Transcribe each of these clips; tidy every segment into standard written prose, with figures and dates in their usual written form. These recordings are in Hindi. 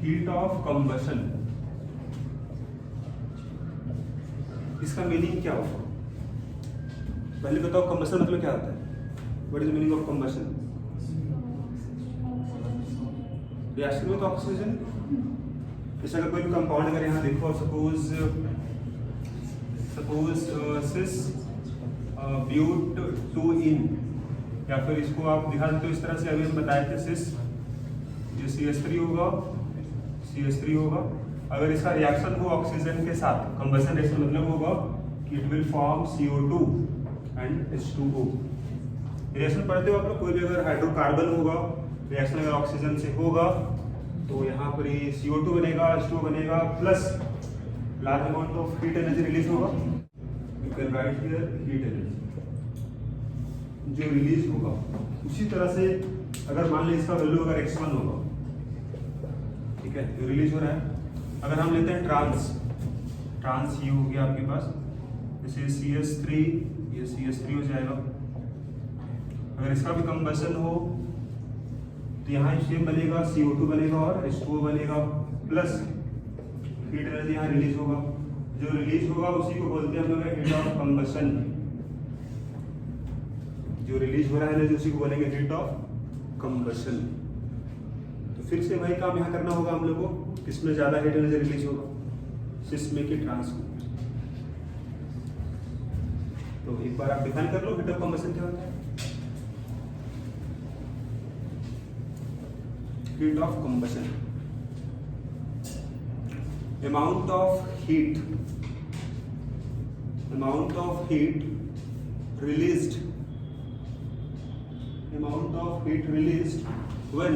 हीट ऑफ कंबशन, इसका मीनिंग क्या होगा? पहले बताओ कंबशन मतलब क्या होता है? What is the meaning of combustion? Reaction में तो ऑक्सीजन, जैसे अगर कोई भी कंपाउंड अगर यहाँ देखो, सपोज सिस ब्यूट 2 इन, या फिर इसको आप दिखा सकते हो इस तरह से, अभी हम बताए थे सिस, ये CH3 होगा, CH3 होगा। अगर इसका रिएक्शन हो ऑक्सीजन के साथ, कंबशन रिएक्शन मतलब होगा कि it will form CO2 and H2O। Reaction पढ़ते हो आप लोग, कोई भी अगर हाइड्रोकार्बन होगा, रिएक्शन अगर ऑक्सीजन से होगा तो यहाँ पर ये CO2 बनेगा, H2O बनेगा, plus large amount of heat energy release होगा। You can write here heat energy जो रिलीज होगा। उसी तरह से अगर मान लीजिए इसका वैल्यू अगर x1 होगा, ठीक है, जो रिलीज हो रहा है, अगर हम लेते हैं ट्रांस ये हो गया आपके पास, जैसे CH3, ये CH3 हो जाएगा। अगर इसका भी कंबशन हो तो यहाँ शेप बनेगा, CO2 बनेगा और H2O बनेगा, प्लस हीट एनर्जी यहाँ रिलीज होगा। जो रिलीज होगा उसी को बोलते हैं हम लोग हीट ऑफ कंबशन। जो रिलीज हो रहा है एनर्जी उसी को बोलेंगे हीट ऑफ कंबशन। तो फिर से वही काम यहाँ करना होगा हम लोग को, किसमें ज्यादा हीट एनर्जी रिलीज होगा, सिस में कि ट्रांस में। तो एक बार आप डिफाइन कर लो हीट ऑफ कंबशन क्या होता है। Heat of combustion, amount of heat released when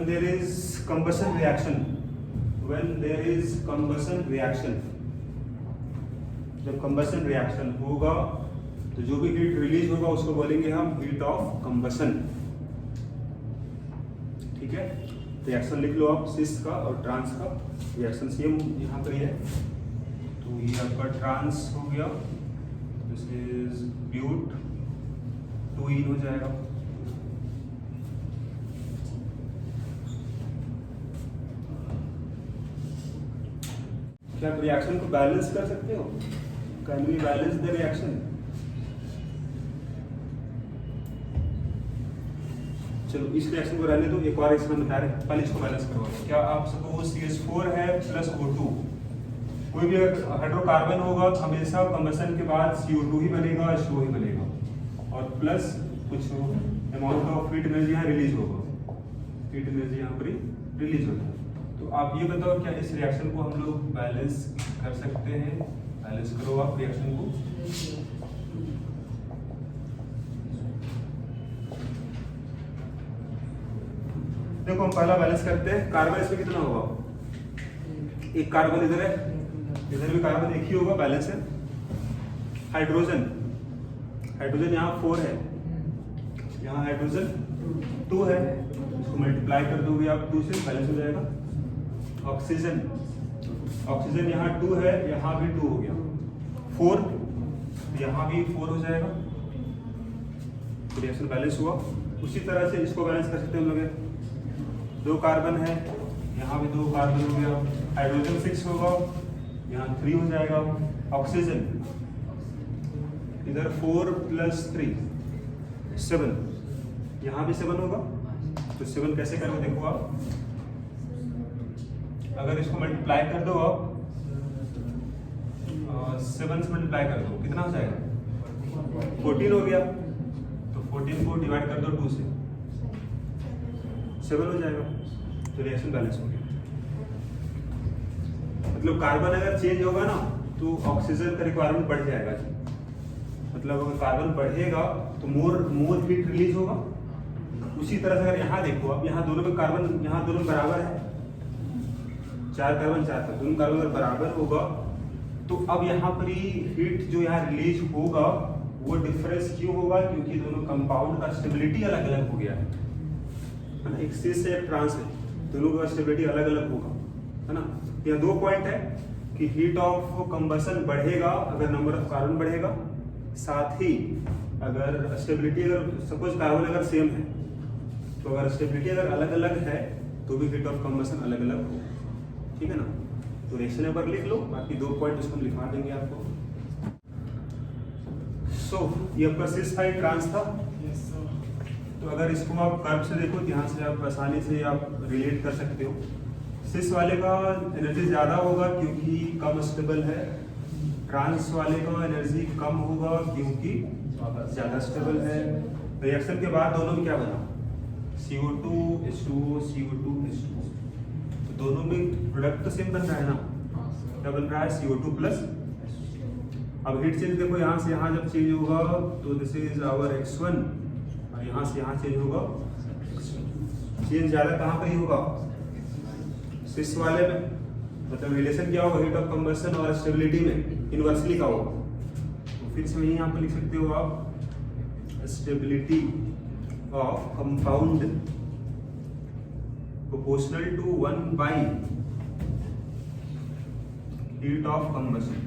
there is combustion reaction, जब कंबशन रिएक्शन होगा तो जो भी हीट रिलीज होगा उसको बोलेंगे हम हीट ऑफ कंबशन। ठीक है, रिएक्शन लिख लो आप सिस का और ट्रांस का, रिएक्शन सेम यहाँ पर ही है। तो ये आपका ट्रांस हो गया, दिस इज ब्यूट 2 इन हो जाएगा। क्या आप रिएक्शन को बैलेंस कर सकते हो? Can we balance the reaction? चलो इस रिएक्शन को रहने दो, एक और रिएक्शन बता रहे, पहले इसको बैलेंस करवाओ। क्या आप सपोज CH4 है प्लस O2, कोई भी हाइड्रोकार्बन होगा तो हमेशा कंबशन के बाद CO2 ही बनेगा, H2O ही बनेगा, और प्लस कुछ अमाउंट ऑफ हीट एनर्जी यहाँ रिलीज होगा, हीट एनर्जी यहाँ पर रिलीज होगा। तो आप ये बताओ क्या इस रिएक्शन को हम लोग बैलेंस कर सकते हैं? बैलेंस करो आप रिएक्शन को। देखो हम पहला बैलेंस करते हैं, कार्बन इसमें कितना होगा? एक कार्बन इधर है, इधर भी कार्बन एक ही होगा, बैलेंस है। हाइड्रोजन यहाँ 4 है, यहाँ हाइड्रोजन 2 है, इसको मल्टीप्लाई कर दोगे आप 2 से, बैलेंस हो जाएगा। ऑक्सीजन यहाँ 2 है, यहाँ भी 2 हो गया, 4, यहाँ भी 4 हो जाएगा, रिएक्शन बैलेंस हुआ। उसी तरह से इसको बैलेंस कर सकते हैं हम लोग, 2 कार्बन है, यहाँ भी 2 कार्बन हो गया, हाइड्रोजन 6 होगा, यहाँ 3 हो जाएगा। ऑक्सीजन इधर 4 + 3 7, यहाँ भी 7 होगा। तो 7 कैसे करोगे देखो आप, अगर इसको मल्टीप्लाई कर दो आप 7 से मल्टीप्लाई कर दो, कितना हो जाएगा? 14 हो गया। तो 14 को डिवाइड कर दो 2 से, 7 हो जाएगा। तो रिएक्शन बैलेंस हो गया। मतलब कार्बन अगर चेंज होगा ना तो ऑक्सीजन का रिक्वायरमेंट बढ़ जाएगा। मतलब अगर कार्बन बढ़ेगा तो मोर हीट रिलीज होगा। उसी तरह से अगर यहाँ देखो, अब यहाँ दोनों में कार्बन, यहाँ दोनों बराबर है, 4 कार्बन 4 दोनों कार्बन अगर बराबर होगा तो अब यहाँ पर हीट जो यहाँ रिलीज होगा वो डिफरेंस क्यों होगा? क्योंकि दोनों कंपाउंड का स्टेबिलिटी अलग अलग हो गया है ना, एक सिस से एक ट्रांस है, दोनों का स्टेबिलिटी अलग अलग होगा, है ना। यहाँ 2 पॉइंट है कि हीट ऑफ कंबशन बढ़ेगा अगर नंबर ऑफ कार्बन बढ़ेगा, साथ ही अगर स्टेबिलिटी, अगर सपोज कार्बन अगर सेम है, तो अगर स्टेबिलिटी अगर अलग अलग है तो भी हीट ऑफ कंबशन अलग अलग हो, ठीक है ना। तो रिएक्शन एक बार लिख लो, बाकी 2 पॉइंट उसको हम लिखवा देंगे आपको। सो ये आपका सिस था, ट्रांस था। तो अगर इसको आप कर्व से देखो, ध्यान से आप आसानी से आप रिलेट कर सकते हो। सिस वाले का एनर्जी ज़्यादा होगा क्योंकि कम स्टेबल है, ट्रांस वाले का एनर्जी कम होगा क्योंकि ज़्यादा स्टेबल है। रिएक्शन के बाद दोनों में क्या बना, CO2 H2O CO2 H2O, तो दोनों में प्रोडक्ट तो सेम बन रहा है ना, क्या बन रहा है CO2 प्लस। अब हीट चेंज देखो, यहाँ से यहाँ जब चेंज होगा तो दिस इज आवर X1 और यहाँ से यहाँ चेंज होगा X2। चेंज ज़्यादा कहाँ पर ही होगा, सिस वाले में। मतलब रिलेशन क्या होगा, हीट ऑफ कंबशन और स्टेबिलिटी में इनवर्सली का होगा। तो फिर से वही यहाँ पर लिख सकते हो आप, stability of compound proportional to 1 by heat of combustion।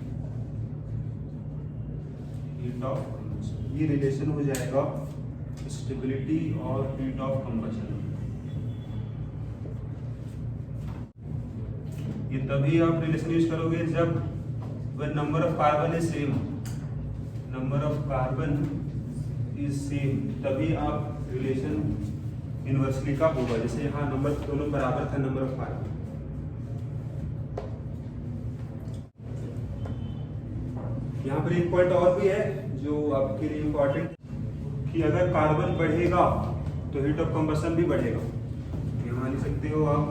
heat of combustion ये रिलेशन हो जाएगा स्टेबिलिटी और हीट ऑफ कंबशन। ये तभी आप रिलेशन यूज करोगे जब when number of carbon is same, number of carbon is same, तभी आप रिलेशन इनवर्सली का होगा। जैसे यहाँ नंबर दोनों बराबर था, नंबर ऑफ कार्बन। यहाँ पर एक पॉइंट और भी है जो आपके लिए इंपॉर्टेंट, कि अगर कार्बन बढ़ेगा तो हीट ऑफ कंबशन भी बढ़ेगा। यहाँ लिख सकते हो आप,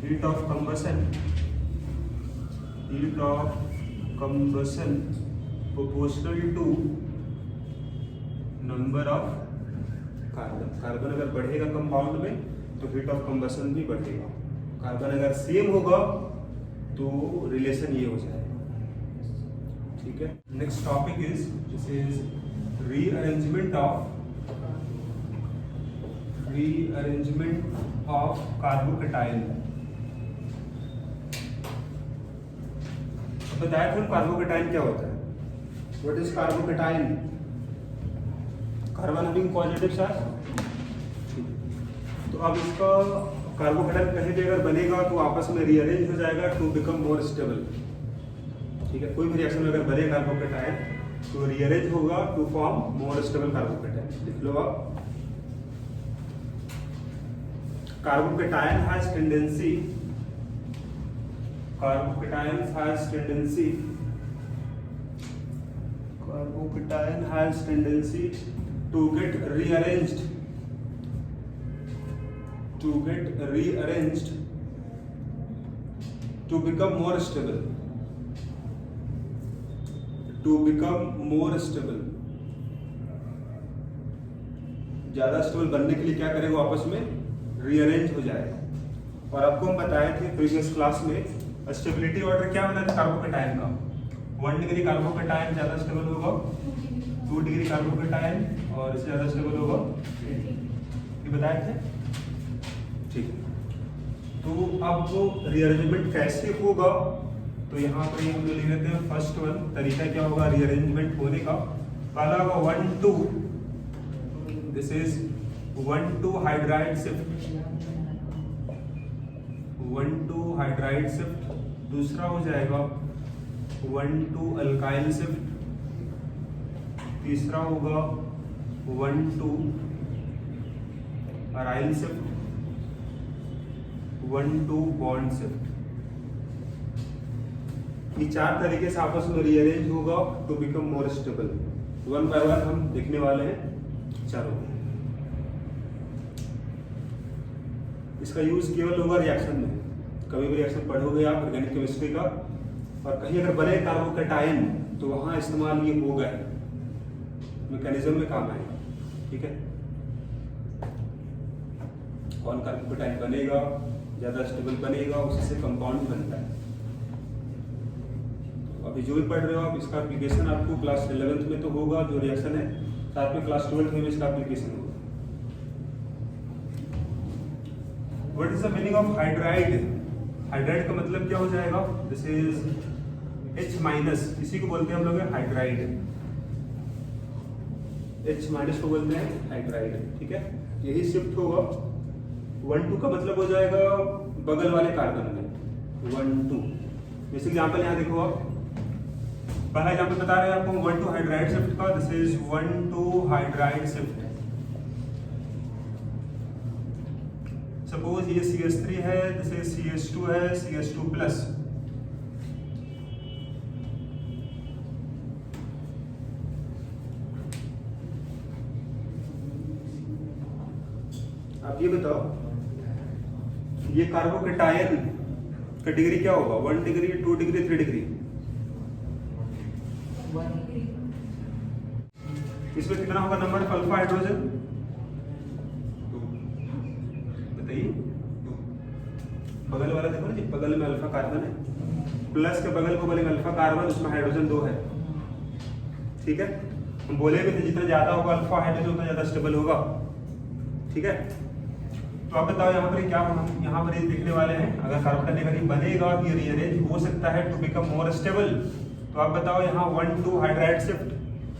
heat of combustion proportional to number of carbon. Carbon अगर बढ़ेगा कंपाउंड में तो हीट ऑफ कंबशन भी बढ़ेगा। कार्बन अगर सेम होगा तो रिलेशन ये हो जाएगा, ठीक है। Next topic is this is rearrangement of carbocation. बताया था कार्बोकेटाइन क्या होता है, what is carbocation, carbon having positive charge. तो अब इसका कार्बोकेटाइन कहीं भी अगर बनेगा तो आपस में रीअरेंज हो जाएगा टू बिकम मोर स्टेबल, ठीक है। कोई भी रिएक्शन में अगर बने कार्बोकेटाइन तो रीअरेंज होगा to form more stable carbocation. लिख लो आप, carbocation has tendency to get rearranged to become more stable, ज्यादा स्टेबल बनने के लिए क्या करेगा, आपस में रीअरेंज हो जाएगा। और आपको हम बताए थे प्रीवियस क्लास में स्टेबिलिटी ऑर्डर क्या बना था कार्बोकेटाइन का, 1 डिग्री कार्बोकेटाइन ज्यादा स्टेबल होगा, 2 डिग्री कार्बोकेटाइन और इससे ज्यादा स्टेबल होगा, ये बताए थे, ठीक है। तो अब वो रीअरेंजमेंट कैसे होगा, तो यहाँ पर हम जो लिख लेते हैं फर्स्ट वन तरीका क्या होगा रीअरेंजमेंट होने का। पहला होगा 1-2, this is 1-2 hydride shift, 1-2 hydride shift. दूसरा हो जाएगा 1-2 अल्काइल शिफ्ट। तीसरा होगा 1-2 अराइल शिफ्ट, 1-2 बॉन्ड शिफ्ट। ये 4 तरीके से आपस में रीअरेंज होगा to become more stable. 1 by 1 हम देखने वाले हैं चारों। इसका यूज केवल होगा रिएक्शन में, कभी भी रिएक्शन पढ़ोगे आप ऑर्गेनिक केमिस्ट्री का और कहीं अगर बने कार्बोकेटाइन तो वहां इस्तेमाल ये होगा, मैकेनिज्म में काम आएगा, ठीक है। कौन कार्बोकेटाइन बनेगा, ज्यादा स्टेबल बनेगा, उसी से कंपाउंड बनता है। तो अभी जो भी पढ़ रहे हो आप, इसका एप्लीकेशन आपको क्लास 11th में तो होगा जो रिएक्शन है, साथ में क्लास 12th में भी इसका एप्लीकेशन होगा। What is the meaning of hydride? Hydride का मतलब क्या हो जाएगा, दिस इज H-, इसी को बोलते हैं हम लोग हाइड्राइड। H माइनस को बोलते हैं हाइड्राइड, ठीक है। यही शिफ्ट होगा 1 2 का मतलब हो जाएगा बगल वाले कार्बन में 1 2। जैसे एग्जाम्पल यहाँ देखो आप, पहला एग्जाम्पल बता रहे हैं आपको 1 2 हाइड्राइड शिफ्ट का। This is 1 2 hydride shift. Suppose ये CH3 है, दिस इज CH2 है, CH2 प्लस। अब ये बताओ ये कार्बोकेटायन का डिग्री क्या होगा? 1 डिग्री, 2 डिग्री, 3 डिग्री। इसमें कितना होगा नंबर ऑफ अल्फा हाइड्रोजन? बताइए। बगल वाला देखो ना जी, बगल में अल्फा कार्बन है, प्लस के बगल को बोलेंगे अल्फा कार्बन, उसमें हाइड्रोजन 2 है, ठीक है। हम बोले भी थे जितना ज्यादा होगा अल्फा हाइड्रोजन उतना ज्यादा स्टेबल होगा, ठीक है। तो आप बताओ यहाँ पर क्या हम यहाँ पर देखने वाले हैं, अगर कार्बन अगर बनेगा कि रीअरेंज हो सकता है टू बिकम मोर स्टेबल। तो आप बताओ यहाँ 1 2 हाइड्राइड शिफ्ट,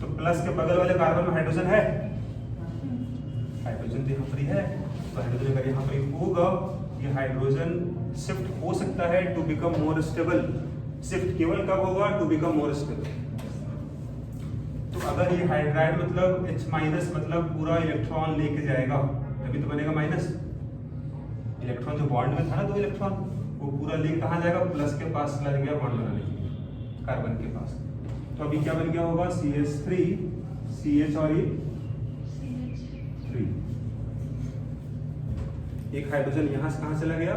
तो प्लस के बगल वाले कार्बन में हाइड्रोजन है, हाइड्रोजन तो यहाँ पर है, तो हाइड्रोजन अगर यहाँ पर होगा ये हाइड्रोजन शिफ्ट हो सकता है to become more stable. Shift केवल कब होगा? To become more stable. तो अगर ये हाइड्राइड मतलब H माइनस मतलब पूरा इलेक्ट्रॉन लेके जाएगा तभी तो बनेगा माइनस। इलेक्ट्रॉन जो बॉन्ड में था ना 2 इलेक्ट्रॉन, वो पूरा लेके कहाँ जाएगा? प्लस के पास चला गया बॉन्ड बनाने के लिए, कार्बन के पास। तो अभी क्या बन गया होगा? CH3 CH और ये 3। एक हाइड्रोजन यहाँ से कहाँ चला गया?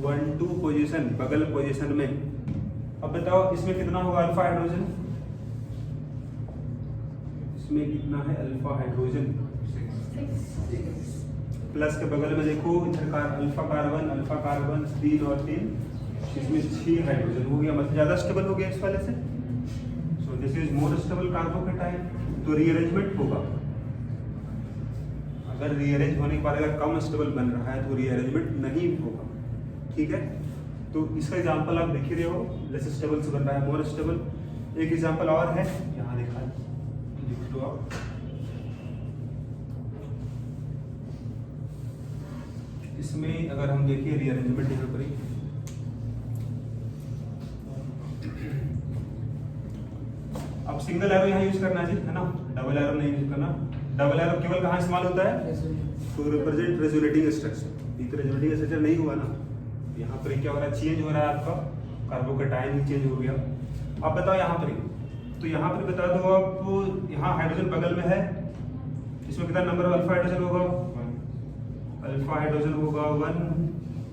1 2 पोजीशन, बगल पोजीशन में। अब बताओ इसमें कितना होगा अल्फा हाइड्रोजन? इसमें कितना है अल्फा हाइड्रोजन? 6। प्लस के बगल में देखो इधर अल्फा कार्बन 3 और 3, इसमें 6 हाइड्रोजन हो गया, मतलब ज्यादा स्टेबल हो गया इस वाले से। So this is more stable carbocation. तो रीअरेंजमेंट होगा, अगर रीअरेंज होने के बाद अगर कम स्टेबल बन रहा है तो रीअरेंजमेंट नहीं होगा, ठीक है। तो इसका एग्जांपल आप देख ही रहे हो, लेस स्टेबल से बन रहा है मोर स्टेबल। एक एग्जांपल और है यहाँ देखा है, लिख लो आप। इसमें अगर हम देखिए रीअरेंजमेंट यहाँ पर ही, अब सिंगल एरो यहाँ यूज करना है ना, डबल एरो नहीं यूज करना। डबल एरो केवल कहाँ इस्तेमाल होता है? To represent resonating structure. ये तो रेजोनेटिंग स्ट्रक्चर नहीं हुआ ना, यहाँ पर क्या हो रहा है? चेंज हो रहा है, आपका कार्बोकेटायन ही चेंज हो गया। अब बताओ यहाँ पर, तो यहाँ पर बता दो आप, यहाँ हाइड्रोजन बगल में है, इसमें कितना नंबर ऑफ अल्फा हाइड्रोजन होगा? अल्फा हाइड्रोजन होगा 1।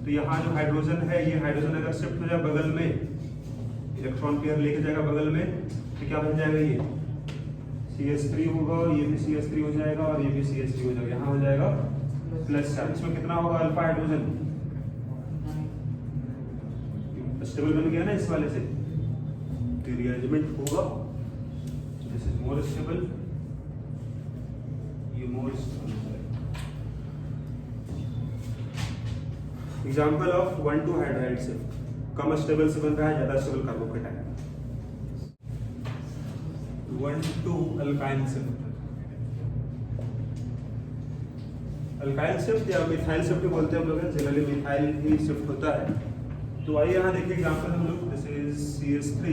तो यहाँ जो हाइड्रोजन है, ये हाइड्रोजन अगर शिफ्ट हो जाए बगल में, इलेक्ट्रॉन पेयर लेके जाएगा बगल में, तो क्या बन जाएगा? ये CH3 होगा, ये भी CH3 हो जाएगा और ये भी CH3 हो जाएगा, यहाँ हो जाएगा प्लस चार्ज। इसमें कितना होगा अल्फा हाइड्रोजन? स्टेबल बन गया ना इस वाले से, तो रीअरेंजमेंट होगा, दिस इज मोर स्टेबल, ये more stable. Example of 1 2 hydride shift, come stable से बन रहा है, ज्यादा stable carbocation. 1 2 alkyl shift, alkyl shift या मिथाइल शिफ्ट बोलते हैं हम लोग, जनरली मिथाइल ही शिफ्ट होता है। तो आइए यहाँ देखिए एग्जाम्पल हम लोग, दिस इज CH3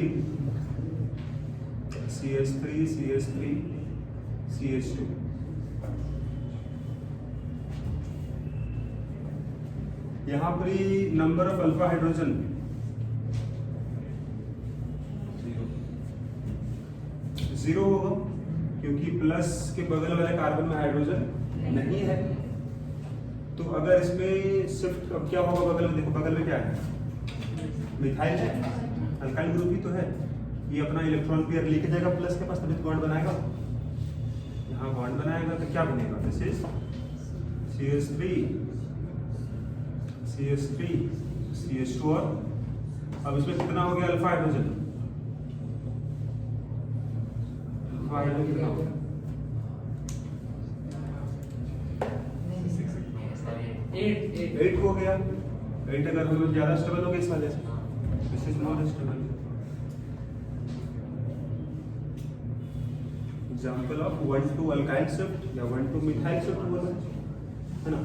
CH2। यहाँ पर ही नंबर ऑफ अल्फा हाइड्रोजन 0 होगा, क्योंकि प्लस के बगल वाले कार्बन में हाइड्रोजन नहीं है। तो अगर इसमें शिफ्ट, अब क्या होगा बगल में? देखो बगल में क्या है? मिथाइल है, अल्काइल ग्रुप ही तो है। ये अपना इलेक्ट्रॉन पेयर लेके जाएगा प्लस के पास, तभी बॉन्ड बनाएगा, यहाँ बॉन्ड बनाएगा, तो क्या बनेगा? दिस इज CH3 CH2 और अब इसमें कितना हो गया अल्फा हाइड्रोजन? अल्फा हाइड्रोजन कितना हो गया? 8 हो गया। 8 अगर हो ज्यादा स्टेबल हो गया इस वाले से, this is not stable. Example of 1,2 alkyl shift या 1,2 मिथाइल शिफ्ट बोला है ना।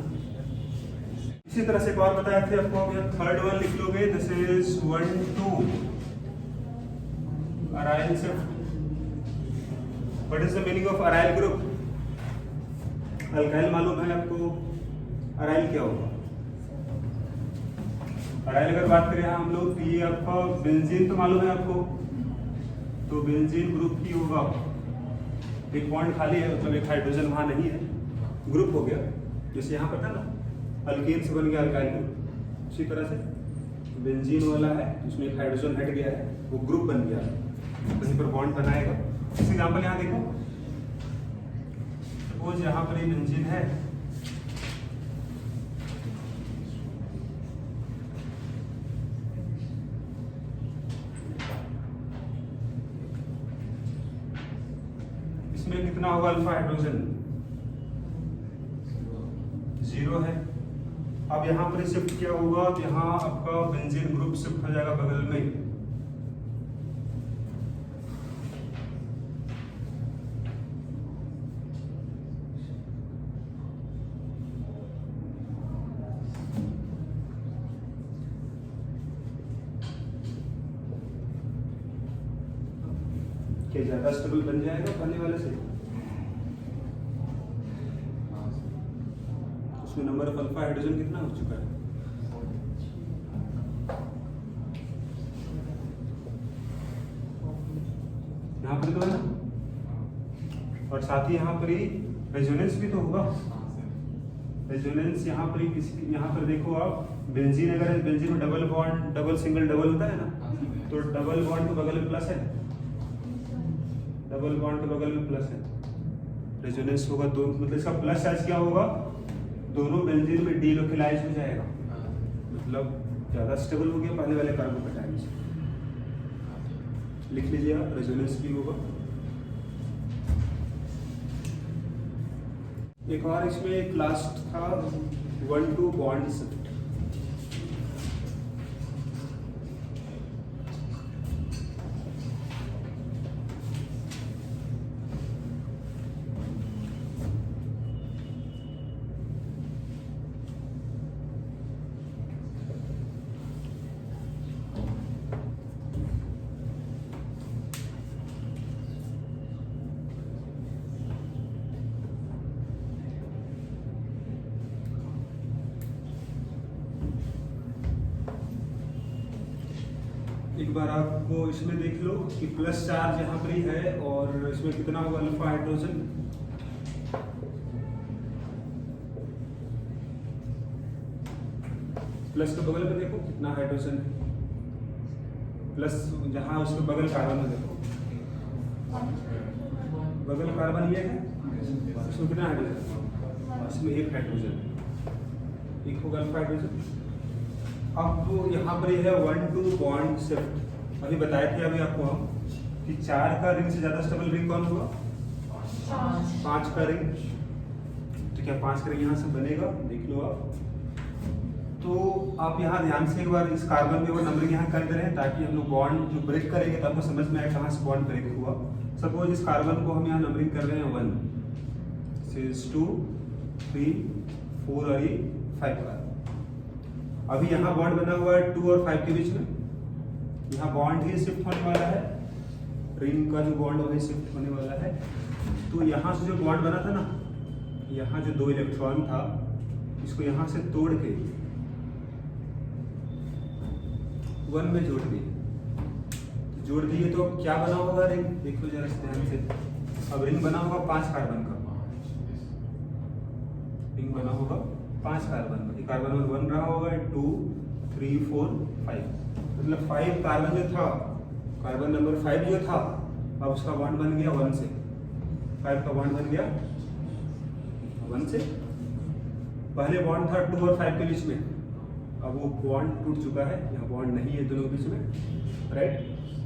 इसी तरह से एक और बताए थे आपको, अब यहाँ थर्ड वन लिख लोगे, this is 1,2 aryl shift. What is the meaning of aryl group? Alkyl मालूम है आपको, अराइल क्या होगा? अराइल अगर बात करें हम लोग, तो ये आपका बेंजीन तो मालूम है आपको, तो बेंजीन ग्रुप ही होगा। एक बॉन्ड खाली है, मतलब एक हाइड्रोजन वहां नहीं है, ग्रुप हो गया। जैसे यहाँ पर था ना, अल्केन से बन गया अल्काइल ग्रुप, उसी तरह से बेंजीन वाला है, उसमें एक हाइड्रोजन हट गया है, वो ग्रुप बन गया, वहीं पर बॉन्ड बनाएगा। इस एग्जाम्पल यहाँ देखो, सपोज यहाँ पर ये बेंजीन है, इसमें कितना होगा अल्फा हाइड्रोजन? 0 है। अब यहाँ पर शिफ्ट क्या होगा? अब यहाँ आपका बेंजीन ग्रुप शिफ्ट हो जाएगा बगल में, क्या ज्यादा स्टेबल बन जाएगा पहले वाले से? उसमें नंबर ऑफ अल्फा हाइड्रोजन कितना हो चुका है? यहाँ पर तो है ना, और साथ ही यहाँ पर ही रेजोनेंस भी तो होगा। रेजोनेंस यहाँ पर ही किसी, यहाँ पर देखो आप, बेंजीन अगर है, बेंजीन में double bond, double single double होता है ना, तो डबल बॉन्ड के बगल में प्लस है, डबल बॉन्ड के बगल में प्लस है, रेजोनेंस होगा दो, मतलब इसका प्लस चार्ज क्या होगा? दोनों बेंजीन में डीलोकेलाइज हो जाएगा, मतलब ज्यादा स्टेबल हो गया पहले वाले कार्बन के टाइम से। लिख लीजिए आप, रेजोनेंस भी होगा। एक और इसमें एक लास्ट था 1,2 बॉन्ड शिफ्ट। एक बार आपको इसमें देख लो कि प्लस चार्ज यहाँ पर ही है, और इसमें कितना होगा अल्फा हाइड्रोजन? प्लस के बगल में देखो कितना हाइड्रोजन है, प्लस जहाँ उसके बगल कार्बन में देखो, बगल कार्बन ये है, इसमें कितना हाइड्रोजन? इसमें एक हाइड्रोजन, एक होगा अल्फा हाइड्रोजन। अब यहाँ पर यह है 1,2 बॉन्ड शिफ्ट। अभी बताए थे अभी आपको हम कि 4 का रिंग से ज्यादा स्टेबल रिंग कौन होगा? 5 का रिंग। तो क्या 5 का रिंग यहाँ से बनेगा? देख लो आप। तो आप यहाँ ध्यान से एक बार इस कार्बन में वो नंबरिंग यहाँ कर दे रहे हैं, ताकि हम लोग बॉन्ड जो ब्रेक करेंगे तो आपको समझ में आए कहाँ से बॉन्ड ब्रेक हुआ। सपोज इस कार्बन को हम यहाँ नंबरिंग कर रहे हैं 1, 2, 3, 4 और ये 5 का। अभी यहाँ बॉन्ड बना हुआ है 2 और 5 के बीच में, यहाँ बॉन्ड ही शिफ्ट होने वाला है, रिंग का जो बॉन्ड वही शिफ्ट होने वाला है। तो यहाँ से जो बॉन्ड बना था ना, यहाँ जो 2 इलेक्ट्रॉन था, इसको यहाँ से तोड़ के 1 में जोड़ दिए। जोड़ दिए तो क्या बना होगा रिंग? देखो जरा ध्यान से। अब रिंग बना होगा 5 कार्बन का, रिंग बना होगा 5 कार्बन का। कार्बन नंबर 1 रहा होगा, 2, 3, 4, 5, मतलब 5 कार्बन जो था, कार्बन नंबर 5 जो था, अब उसका बॉन्ड बन गया 1 से। 5 का बॉन्ड बन गया 1 से। पहले बॉन्ड था 2 और 5 के बीच में, अब वो बॉन्ड टूट चुका है, यहाँ बॉन्ड नहीं है दोनों के बीच में, राइट।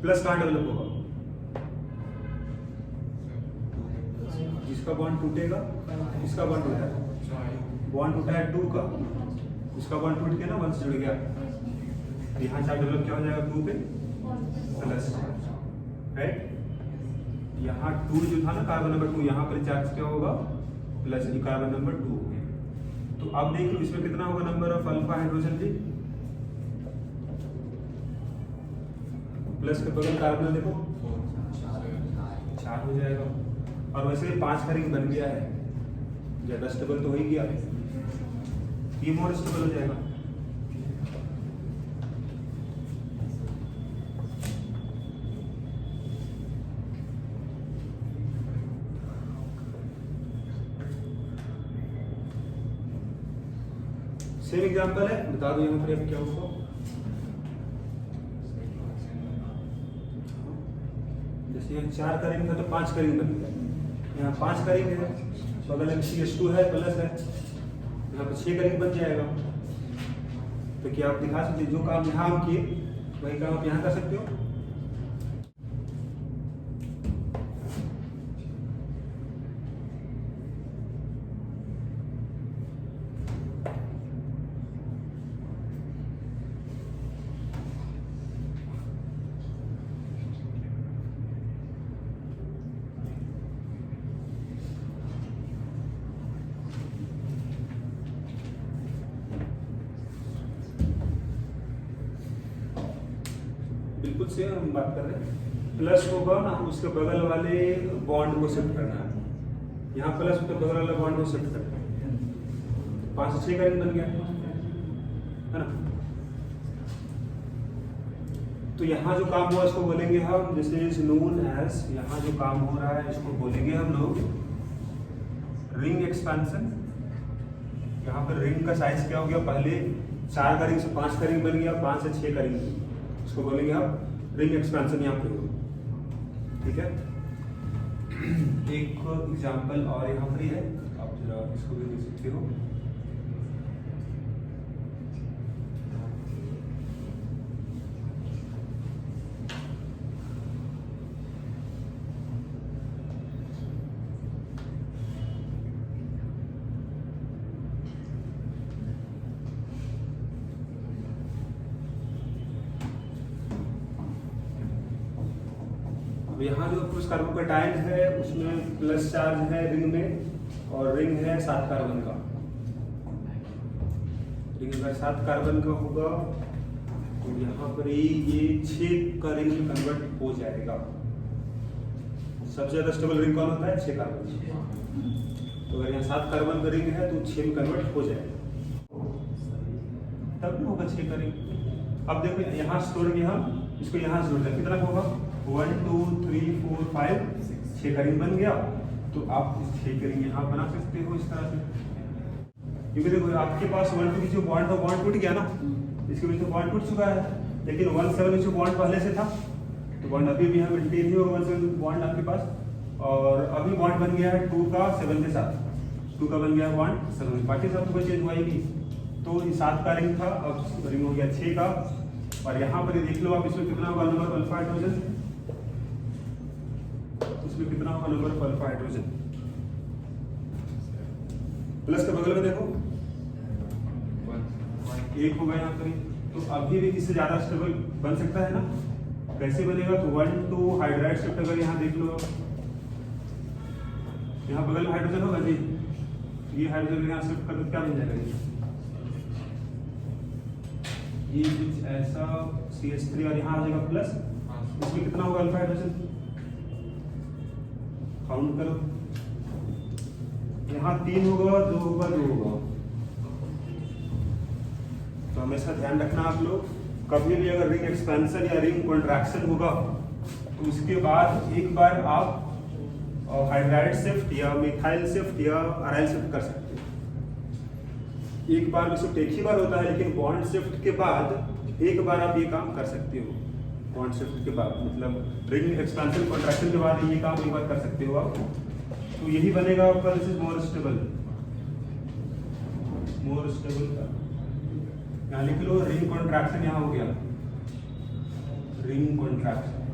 प्लस कहाँ डेवलप होगा? इसका बॉन्ड टूटेगा, इसका बॉन्ड टूटा है, बॉन्ड टूटा है 2 का, इसका बॉन्ड टूट के ना 1 से जुड़ गया, यहाँ चार्ज डेवलप क्या हो जाएगा? 2 पे प्लस, राइट। यहाँ 2 जो था ना कार्बन नंबर 2, यहाँ पर चार्ज क्या होगा प्लस, ये कार्बन नंबर 2 हो गया। तो अब देख लो इसमें कितना होगा नंबर ऑफ अल्फा हाइड्रोजन जी, प्लस के बगल कार्बन देखो 4 हो जाएगा। और वैसे 5 का रिंग बन गया है, ज्यादा स्टेबल तो हो ही गया, ये मोर स्टेबल हो जाएगा। सेम एग्जांपल है, बता दो यहाँ पर अब क्या होगा। जैसे यहाँ 4 का रिंग था तो 5 का रिंग बन गया, यहाँ 5 का रिंग है, बगल में CH2 है प्लस है, यहाँ पर 6 का रिंग बन जाएगा। तो क्या आप दिखा सकते जो काम यहाँ हम किए वही काम आप यहाँ कर सकते हो। बिल्कुल से हम बात कर रहे हैं, प्लस होगा ना, उसके बगल वाले बॉन्ड को शिफ्ट करना है, यहाँ प्लस तो बगल वाले बॉन्ड को शिफ्ट करना है। 5 से 6 का रिंग बन गया है ना। तो यहाँ जो काम हुआ इसको बोलेंगे हम, दिस इज नोन एज, यहाँ जो काम हो रहा है इसको बोलेंगे हम लोग रिंग एक्सपेंशन। यहाँ पर रिंग का साइज क्या हो गया, पहले 4 का रिंग से 5 का रिंग बन गया, 5 से 6 का रिंग, इसको बोलेंगे आप रिंग एक्सपेंशन यहाँ पे हो। ठीक है, एक एग्जांपल और यहाँ पर ही है, आप जरा इसको भी देख सकते हो। यहाँ जो कुछ कार्बोकेटाइन है उसमें प्लस चार्ज है रिंग में, और रिंग है 7 कार्बन का। रिंग अगर 7 कार्बन का होगा तो यहाँ पर ये 6 का रिंग में कन्वर्ट हो जाएगा। सबसे ज्यादा स्टेबल रिंग कौन होता है, 6 कार्बन। तो अगर यहाँ 7 कार्बन का रिंग है तो 6 में कन्वर्ट हो जाएगा, तब भी होगा 6 का रिंग। अब देखो यहाँ स्टोर किया, इसको यहाँ जोड़ दिया, कितना होगा 1 2 3 4 5 6 का रिंग बन गया। तो आप इस 6 का रिंग यहाँ बना सकते हो इस तरह से। क्योंकि देखो आपके पास 1 2 की जो बॉन्ड था बॉन्ड टूट गया ना, इसके बीच में बॉन्ड टूट चुका है, लेकिन 1 7 में जो बॉन्ड पहले से था तो बॉन्ड अभी भी यहाँ मेंटेन ही होगा 1 7 बॉन्ड आपके पास। और अभी बॉन्ड बन गया है 2 का 7 के साथ, 2 का बन गया है बॉन्ड 7, बाकी सब तो कोई चेंज हुआ ही नहीं। तो 7 का रिंग था, अब रिंग हो गया 6 का। और यहाँ पर देख लो आप, इसमें कितना होगा नंबर अल्फा हाइड्रोजन, इसमें कितना होगा number of alpha hydrogen. Plus के बगल में देखो 1 होगा यहाँ पर, तो अभी भी इससे ज्यादा स्टेबल बन सकता है ना। कैसे बनेगा, तो 1 2 हाइड्राइड शिफ्ट, अगर यहाँ देख लो, यहाँ बगल में हाइड्रोजन होगा जी, ये हाइड्रोजन यहाँ शिफ्ट कर क्या बन जाएगा, ये कुछ ऐसा CH3 और यहाँ आ जाएगा प्लस, इसमें कितना होगा अल्फा हाइड्रोजन, काउंट करो, यहाँ 3 होगा, 2 होगा, 2 होगा। तो हमेशा ध्यान रखना आप लोग, कभी भी अगर रिंग एक्सपेंशन या रिंग कॉन्ट्रैक्शन होगा तो उसके बाद एक बार आप हाइड्राइड शिफ्ट या मिथाइल शिफ्ट या अराइल शिफ्ट कर सकते हो। एक बार में शिफ्ट एक ही बार होता है, लेकिन बॉन्ड शिफ्ट के बाद एक बार आप ये काम कर सकते हो। बॉन्ड शिफ्ट के बाद मतलब रिंग एक्सपेंशन कॉन्ट्रैक्शन के बाद ये काम एक बार कर सकते हो आप। तो यही बनेगा आपका, this is more stable, more stable. यहाँ लिख लो रिंग कॉन्ट्रैक्शन, यहाँ हो गया रिंग कॉन्ट्रैक्शन।